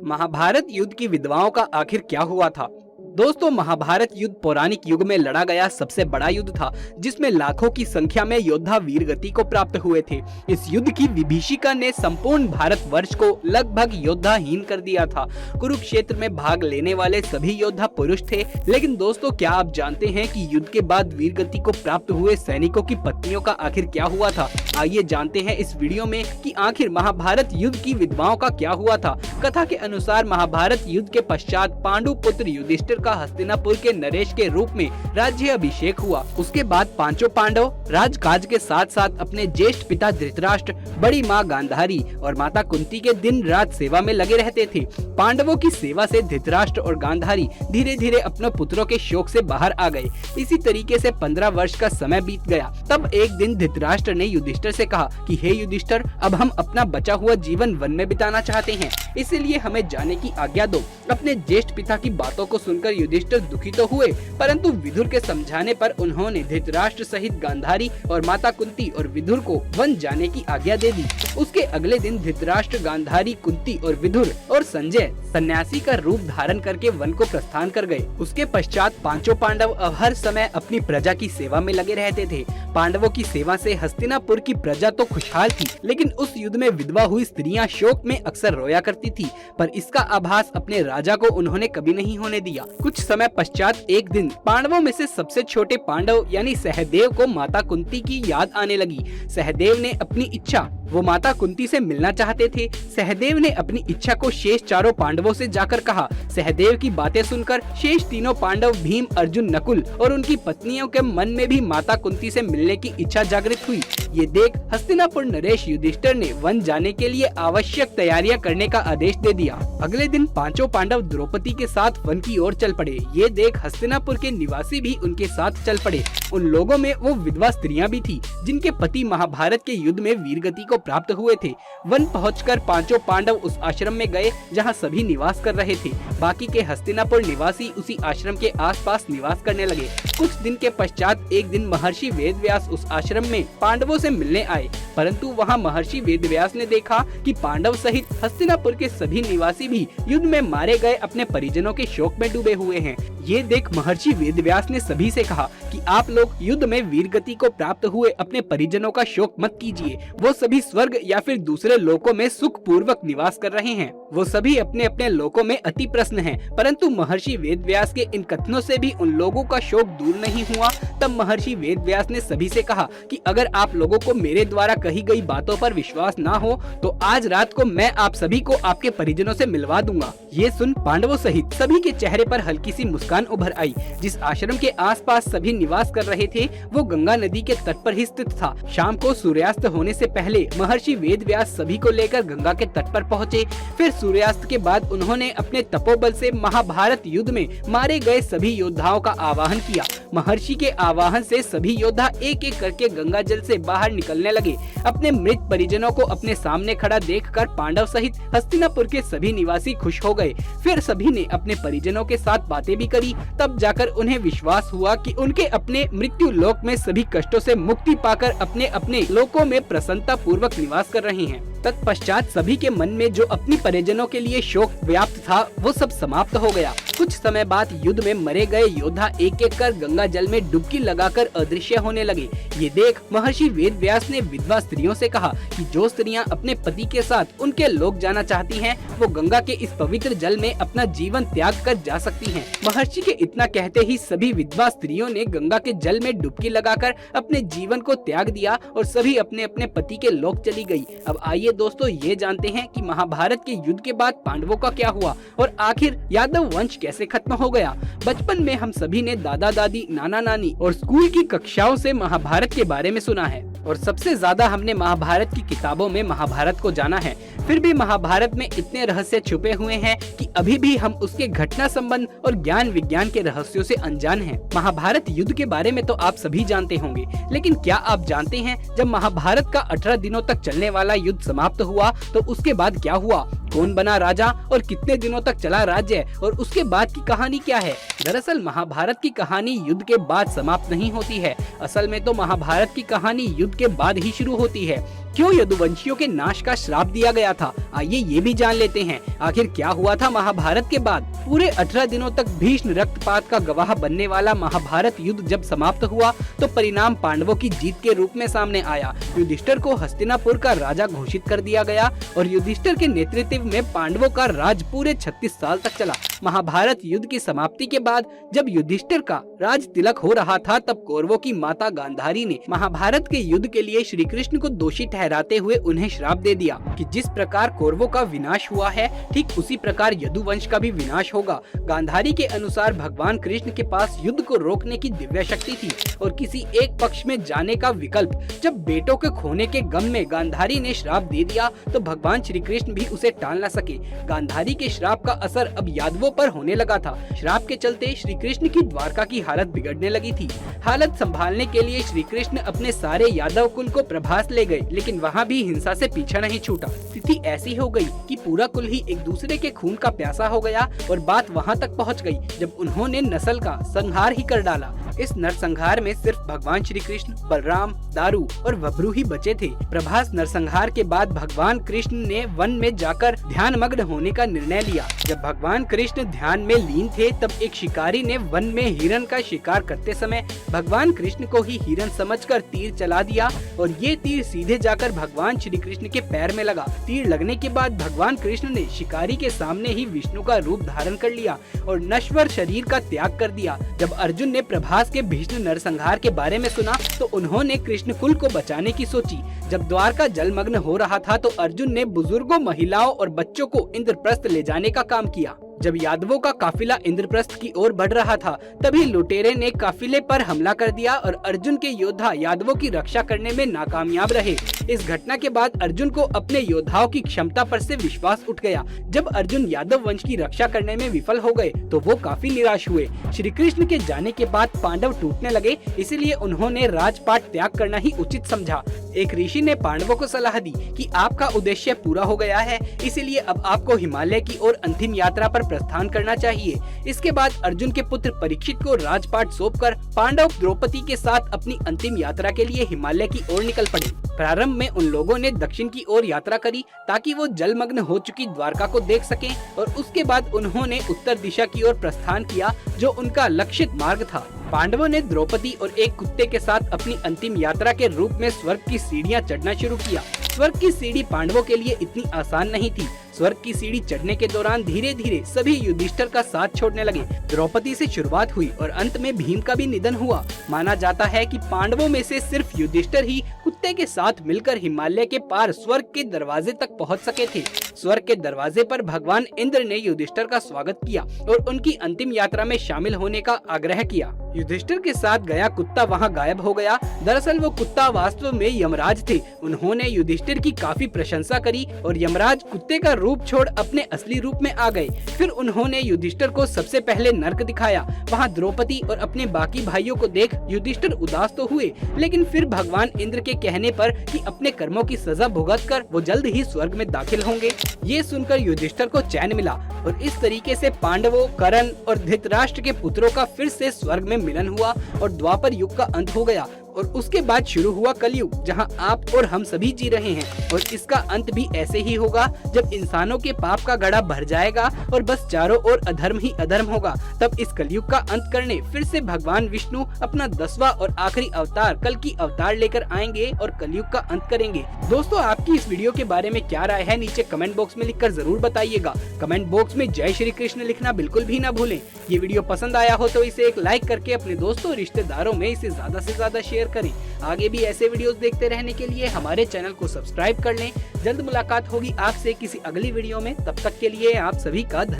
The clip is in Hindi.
महाभारत युद्ध की विधवाओं का आखिर क्या हुआ था। दोस्तों, महाभारत युद्ध पौराणिक युग में लड़ा गया सबसे बड़ा युद्ध था, जिसमें लाखों की संख्या में योद्धा वीरगति को प्राप्त हुए थे। इस युद्ध की विभीषिका ने संपूर्ण भारतवर्ष को लगभग योद्धाहीन कर दिया था। कुरुक्षेत्र में भाग लेने वाले सभी योद्धा पुरुष थे। लेकिन दोस्तों, क्या आप जानते हैं कि युद्ध के बाद वीरगति को प्राप्त हुए सैनिकों की पत्नियों का आखिर क्या हुआ था। आइए जानते हैं इस वीडियो में कि आखिर महाभारत युद्ध की विधवाओं का क्या हुआ था। कथा के अनुसार महाभारत युद्ध के पश्चात पांडु पुत्र युधिष्ठिर का हस्तिनापुर के नरेश के रूप में राज्य अभिषेक हुआ। उसके बाद पांचों पांडव राजकाज के साथ साथ अपने ज्येष्ठ पिता धृतराष्ट्र, बड़ी माँ गांधारी और माता कुंती के दिन रात सेवा में लगे रहते थे। पांडवों की सेवा से धृतराष्ट्र और गांधारी धीरे धीरे अपने पुत्रों के शोक से बाहर आ गए। इसी तरीके से 15 वर्ष का समय बीत गया। तब एक दिन धृतराष्ट्र ने युधिष्ठिर से कहा कि हे युधिष्ठिर, अब हम अपना बचा हुआ जीवन वन में बिताना चाहते हैं, इसीलिए हमें जाने की आज्ञा दो। अपने ज्येष्ठ पिता की बातों को सुनकर युधिष्ठिर दुखी तो हुए, परंतु विदुर के समझाने पर उन्होंने धृतराष्ट्र सहित गांधारी और माता कुंती और विदुर को वन जाने की आज्ञा दे दी। उसके अगले दिन धृतराष्ट्र, गांधारी, कुंती और विदुर और संजय सन्यासी का रूप धारण करके वन को प्रस्थान कर गए। उसके पश्चात पांचों पांडव हर समय अपनी प्रजा की सेवा में लगे रहते थे। पांडवों की सेवा से हस्तिनापुर की प्रजा तो खुशहाल थी, लेकिन उस युद्ध में विधवा हुई स्त्रियां शोक में अक्सर रोया करती थी, पर इसका आभास अपने राजा को उन्होंने कभी नहीं होने दिया। कुछ समय पश्चात एक दिन पांडवों में से सबसे छोटे पांडव यानी सहदेव को माता कुंती की याद आने लगी। सहदेव ने अपनी इच्छा, वो माता कुंती से मिलना चाहते थे। सहदेव ने अपनी इच्छा को शेष चारों पांडवों से जाकर कहा। सहदेव की बातें सुनकर शेष तीनों पांडव भीम, अर्जुन, नकुल और उनकी पत्नियों के मन में भी माता कुंती से मिलने की इच्छा जागृत हुई। ये देख हस्तिनापुर नरेश युधिष्ठिर ने वन जाने के लिए आवश्यक तैयारियां करने का आदेश दे दिया। अगले दिन पांचों पांडव द्रौपदी के साथ वन की ओर चल पड़े। ये देख हस्तिनापुर के निवासी भी उनके साथ चल पड़े। उन लोगों में वो विधवा स्त्रियां भी थी, जिनके पति महाभारत के युद्ध में वीरगति को प्राप्त हुए थे। वन पहुंचकर पांचों पांडव उस आश्रम में गए जहां सभी निवास कर रहे थे। बाकी के हस्तिनापुर निवासी उसी आश्रम के आसपास निवास करने लगे। कुछ दिन के पश्चात एक दिन महर्षि वेदव्यास उस आश्रम में पांडवों से मिलने आए, परंतु वहां महर्षि वेदव्यास ने देखा कि पांडव सहित हस्तिनापुर के सभी निवासी भी युद्ध में मारे गए अपने परिजनों के शोक में डूबे हुए हैं। ये देख महर्षि वेदव्यास ने सभी से कहा कि आप लोग युद्ध में वीरगति को प्राप्त हुए अपने परिजनों का शोक मत कीजिए। वो सभी स्वर्ग या फिर दूसरे लोकों में सुख पूर्वक निवास कर रहे हैं। वो सभी अपने अपने लोकों में अति प्रसन्न हैं। परंतु महर्षि वेदव्यास के इन कथनों से भी उन लोगों का शोक दूर नहीं हुआ। तब महर्षि वेदव्यास ने सभी से कहा कि अगर आप लोगों को मेरे द्वारा कही गई बातों पर विश्वास ना हो तो आज रात को मैं आप सभी को आपके परिजनों से मिलवा दूंगा। ये सुन पांडवों सहित सभी के चेहरे पर हल्की सी मुस्कान उभर आई। जिस आश्रम के आसपास सभी निवास कर रहे थे वो गंगा नदी के तट पर ही स्थित था। शाम को सूर्यास्त होने से पहले महर्षि वेदव्यास सभी को लेकर गंगा के तट पर पहुँचे। फिर सूर्यास्त के बाद उन्होंने अपने तपोबल से महाभारत युद्ध में मारे गए सभी योद्धाओं का आवाहन किया। महर्षि के आवाहन से सभी योद्धा एक एक करके गंगा जल से बाहर निकलने लगे। अपने मृत परिजनों को अपने सामने खड़ा देखकर पांडव सहित हस्तिनापुर के सभी निवासी खुश हो गए। फिर सभी ने अपने परिजनों के साथ बातें भी करी। तब जाकर उन्हें विश्वास हुआ कि उनके अपने मृत्यु लोक में सभी कष्टों से मुक्ति पाकर अपने अपने लोकों में प्रसन्नता पूर्वक निवास कर रहे हैं। तत्पश्चात सभी के मन में जो अपनी परिजनों के लिए शोक व्याप्त था वो सब समाप्त हो गया। कुछ समय बाद युद्ध में मरे गए योद्धा एक एक कर गंगा जल में डुबकी लगाकर अदृश्य होने लगे। ये देख महर्षि वेदव्यास ने विधवा स्त्रियों से कहा कि जो स्त्रियां अपने पति के साथ उनके लोक जाना चाहती हैं, वो गंगा के इस पवित्र जल में अपना जीवन त्याग कर जा सकती हैं। महर्षि के इतना कहते ही सभी विधवा स्त्रियों ने गंगा के जल में डुबकी लगाकर अपने जीवन को त्याग दिया और सभी अपने अपने पति के लोक चली गयी। अब आइए दोस्तों ये जानते हैं कि महाभारत के युद्ध के बाद पांडवों का क्या हुआ और आखिर यादव वंश कैसे खत्म हो गया। बचपन में हम सभी ने दादा दादी, नाना नानी और स्कूल की कक्षाओं से महाभारत के बारे में सुना है और सबसे ज्यादा हमने महाभारत की किताबों में महाभारत को जाना है। फिर भी महाभारत में इतने रहस्य छुपे हुए हैं कि अभी भी हम उसके घटना संबंध और ज्ञान विज्ञान के रहस्यों से अनजान हैं। महाभारत युद्ध के बारे में तो आप सभी जानते होंगे, लेकिन क्या आप जानते हैं जब महाभारत का 18 दिनों तक चलने वाला युद्ध समाप्त हुआ तो उसके बाद क्या हुआ? कौन बना राजा और कितने दिनों तक चला राज्य और उसके बाद की कहानी क्या है? दरअसल महाभारत की कहानी युद्ध के बाद समाप्त नहीं होती है। असल में तो महाभारत की कहानी युद्ध के बाद ही शुरू होती है। क्यों यदुवंशियों के नाश का श्राप दिया गया था, आइए ये भी जान लेते हैं। आखिर क्या हुआ था महाभारत के बाद। पूरे 18 दिनों तक भीषण रक्तपात का गवाह बनने वाला महाभारत युद्ध जब समाप्त हुआ तो परिणाम पांडवों की जीत के रूप में सामने आया। युधिष्ठिर को हस्तिनापुर का राजा घोषित कर दिया गया और युधिष्ठिर के नेतृत्व में पांडवों का राज पूरे 36 साल तक चला। महाभारत युद्ध की समाप्ति के बाद जब युधिष्ठिर का राज तिलक हो रहा था, तब कौरवों की माता गांधारी ने महाभारत के युद्ध के लिए श्री कृष्ण को दोषी ठहराते हुए उन्हें श्राप दे दिया कि जिस प्रकार कौरवों का विनाश हुआ है, ठीक उसी प्रकार यदुवंश का भी विनाश होगा। गांधारी के अनुसार भगवान कृष्ण के पास युद्ध को रोकने की दिव्य शक्ति थी और किसी एक पक्ष में जाने का विकल्प। जब बेटों के खोने के गम में गांधारी ने श्राप दे दिया तो भगवान श्री कृष्ण भी उसे टाल न सके। गांधारी के श्राप का असर अब यादवों पर होने लगा था। श्राप के चलते श्री कृष्ण की द्वारका की हालत बिगड़ने लगी थी। हालत संभालने के लिए श्री कृष्ण अपने सारे यादव कुल को प्रभास ले गए, लेकिन वहाँ भी हिंसा से पीछा नहीं छूटा। स्थिति ऐसी हो गई कि पूरा कुल ही एक दूसरे के खून का प्यासा हो गया और बात वहाँ तक पहुँच गई जब उन्होंने नस्ल का संहार ही कर डाला। इस नरसंहार में सिर्फ भगवान श्री कृष्ण, बलराम, दारू और बभरू ही बचे थे। प्रभास नरसंहार के बाद भगवान कृष्ण ने वन में जाकर ध्यान मग्न होने का निर्णय लिया। जब भगवान कृष्ण ध्यान में लीन थे तब एक शिकारी ने वन में हिरण का शिकार करते समय भगवान कृष्ण को ही हिरण समझकर तीर चला दिया और ये तीर सीधे जाकर भगवान श्री कृष्ण के पैर में लगा। तीर लगने के बाद भगवान कृष्ण ने शिकारी के सामने ही विष्णु का रूप धारण कर लिया और नश्वर शरीर का त्याग कर दिया। जब अर्जुन ने प्रभास के भीष्म नरसंहार के बारे में सुना तो उन्होंने कृष्ण कुल को बचाने की सोची। जब द्वारका जलमग्न हो रहा था तो अर्जुन ने बुजुर्गों, महिलाओं और बच्चों को इंद्रप्रस्थ ले जाने का काम किया। जब यादवों का काफिला इंद्रप्रस्थ की ओर बढ़ रहा था तभी लुटेरे ने काफिले पर हमला कर दिया और अर्जुन के योद्धा यादवों की रक्षा करने में नाकामयाब रहे। इस घटना के बाद अर्जुन को अपने योद्धाओं की क्षमता पर से विश्वास उठ गया। जब अर्जुन यादव वंश की रक्षा करने में विफल हो गए तो वो काफी निराश हुए। श्री कृष्ण के जाने के बाद पांडव टूटने लगे, इसलिए उन्होंने राजपाट त्याग करना ही उचित समझा। एक ऋषि ने पांडवों को सलाह दी कि आपका उद्देश्य पूरा हो गया है, इसीलिए अब आपको हिमालय की ओर अंतिम यात्रा पर प्रस्थान करना चाहिए। इसके बाद अर्जुन के पुत्र परीक्षित को राजपाट सौंपकर पांडव द्रौपदी के साथ अपनी अंतिम यात्रा के लिए हिमालय की ओर निकल पड़े। प्रारंभ में उन लोगों ने दक्षिण की ओर यात्रा करी ताकि वो जलमग्न हो चुकी द्वारका को देख सकें और उसके बाद उन्होंने उत्तर दिशा की ओर प्रस्थान किया जो उनका लक्षित मार्ग था। पांडवों ने द्रौपदी और एक कुत्ते के साथ अपनी अंतिम यात्रा के रूप में स्वर्ग की सीढ़ियां चढ़ना शुरू किया। स्वर्ग की सीढ़ी पांडवों के लिए इतनी आसान नहीं थी। स्वर्ग की सीढ़ी चढ़ने के दौरान धीरे धीरे सभी युधिष्ठिर का साथ छोड़ने लगे। द्रौपदी से शुरुआत हुई और अंत में भीम का भी निधन हुआ। माना जाता है कि पांडवों में से सिर्फ युधिष्ठिर ही कुत्ते के साथ मिलकर हिमालय के पार स्वर्ग के दरवाजे तक पहुंच सके थे। स्वर्ग के दरवाजे पर भगवान इंद्र ने युधिष्ठिर का स्वागत किया और उनकी अंतिम यात्रा में शामिल होने का आग्रह किया। युधिष्ठिर के साथ गया कुत्ता वहां गायब हो गया। दरअसल वो कुत्ता वास्तव में यमराज थे। उन्होंने युधिष्ठिर की काफी प्रशंसा करी और यमराज कुत्ते का रूप छोड़ अपने असली रूप में आ गए। फिर उन्होंने युधिष्ठिर को सबसे पहले नर्क दिखाया। वहां द्रौपदी और अपने बाकी भाइयों को देख युधिष्ठिर उदास तो हुए, लेकिन फिर भगवान इंद्र के कहने पर कि अपने कर्मों की सजा भुगतकर वो जल्द ही स्वर्ग में दाखिल होंगे, ये सुनकर युधिष्ठिर को चैन मिला और इस तरीके से पांडवों, कर्ण और धृतराष्ट्र के पुत्रों का फिर से स्वर्ग में मिलन हुआ और द्वापर युग का अंत हो गया। और उसके बाद शुरू हुआ कलयुग, जहां आप और हम सभी जी रहे हैं। और इसका अंत भी ऐसे ही होगा जब इंसानों के पाप का घड़ा भर जाएगा और बस चारों ओर अधर्म ही अधर्म होगा। तब इस कलयुग का अंत करने फिर से भगवान विष्णु अपना 10वां और आखिरी अवतार कल की अवतार लेकर आएंगे और कलयुग का अंत करेंगे। दोस्तों, आपकी इस वीडियो के बारे में क्या राय है, नीचे कमेंट बॉक्स में लिखकर जरूर बताइएगा। कमेंट बॉक्स में जय श्री कृष्ण लिखना बिल्कुल भी ना भूलें। ये वीडियो पसंद आया हो तो इसे एक लाइक करके अपने दोस्तों और रिश्तेदारों में इसे ज्यादा से ज्यादा शेयर करें। आगे भी ऐसे वीडियोस देखते रहने के लिए हमारे चैनल को सब्सक्राइब कर लें। जल्द मुलाकात होगी आपसे किसी अगली वीडियो में। तब तक के लिए आप सभी का